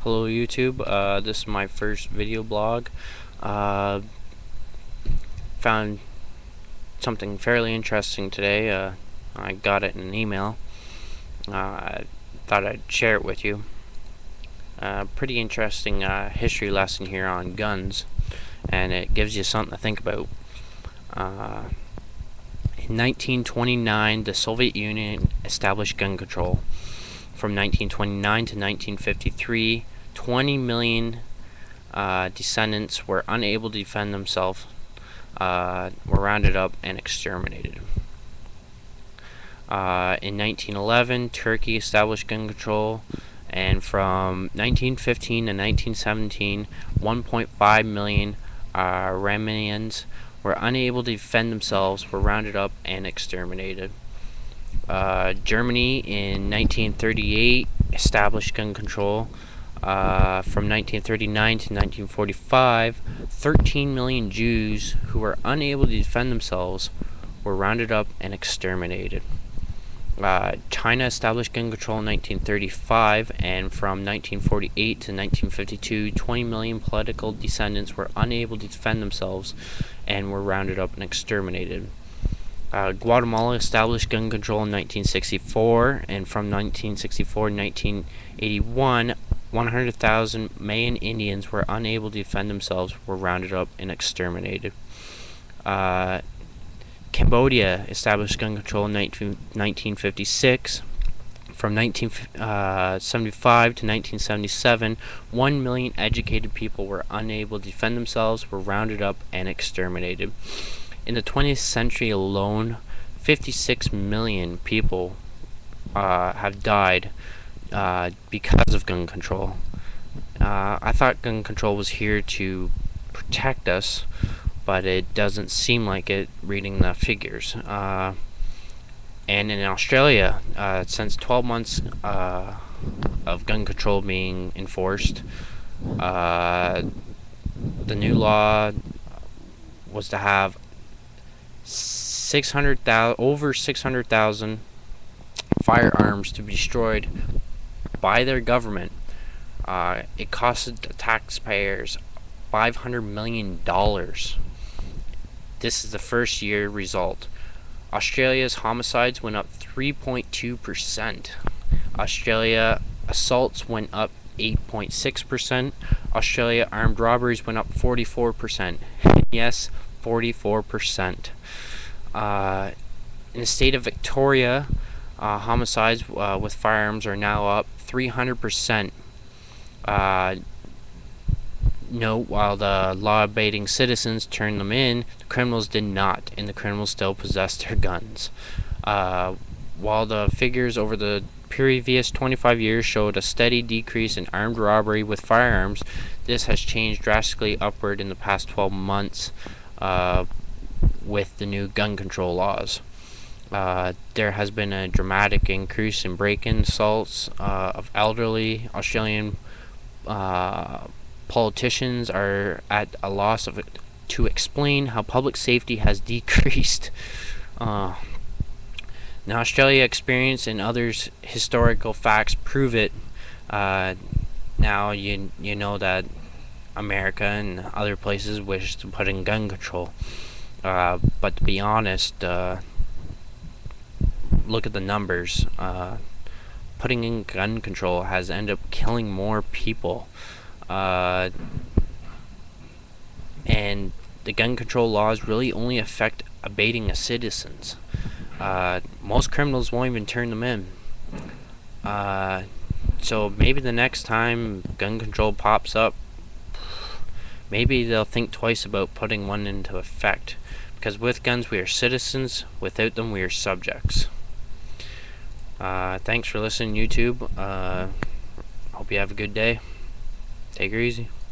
Hello YouTube, this is my first video blog. Found something fairly interesting today. I got it in an email. I thought I'd share it with you. Pretty interesting history lesson here on guns, and it gives you something to think about. In 1929, the Soviet Union established gun control. From 1929 to 1953, 20 million descendants were unable to defend themselves, were rounded up and exterminated. In 1911, Turkey established gun control, and from 1915 to 1917, 1.5 million Armenians were unable to defend themselves, were rounded up and exterminated. Germany in 1938 established gun control. From 1939 to 1945, 13 million Jews who were unable to defend themselves were rounded up and exterminated. China established gun control in 1935, and from 1948 to 1952, 20 million political descendants were unable to defend themselves and were rounded up and exterminated. Guatemala established gun control in 1964, and from 1964 to 1981, 100,000 Mayan Indians were unable to defend themselves, were rounded up and exterminated. Cambodia established gun control in 1956. From 1975 to 1977, 1 million educated people were unable to defend themselves, were rounded up and exterminated. In the 20th century alone, 56 million people have died because of gun control. I thought gun control was here to protect us, but it doesn't seem like it reading the figures. And in Australia, since 12 months of gun control being enforced, the new law was to have over 600,000 firearms to be destroyed by their government. It costed the taxpayers $500 million. This is the first year result. Australia's homicides went up 3.2%. Australia assaults went up 8.6%. Australia armed robberies went up 44%. Yes, 44%. In the state of Victoria, homicides with firearms are now up 300%. Note, while the law-abiding citizens turned them in, the criminals did not, and the criminals still possessed their guns. While the figures over the previous 25 years showed a steady decrease in armed robbery with firearms, this has changed drastically upward in the past 12 months with the new gun control laws. There has been a dramatic increase in break-in assaults of elderly. Australian politicians are at a loss to explain how public safety has decreased. Now, Australia experience and others historical facts prove it. Now you know that America and other places wish to put in gun control. But to be honest, look at the numbers. Putting in gun control has ended up killing more people. And the gun control laws really only affect abating of citizens. Most criminals won't even turn them in. So maybe the next time gun control pops up, maybe they'll think twice about putting one into effect. Because with guns we are citizens, without them we are subjects. Thanks for listening, YouTube. Hope you have a good day. Take her easy.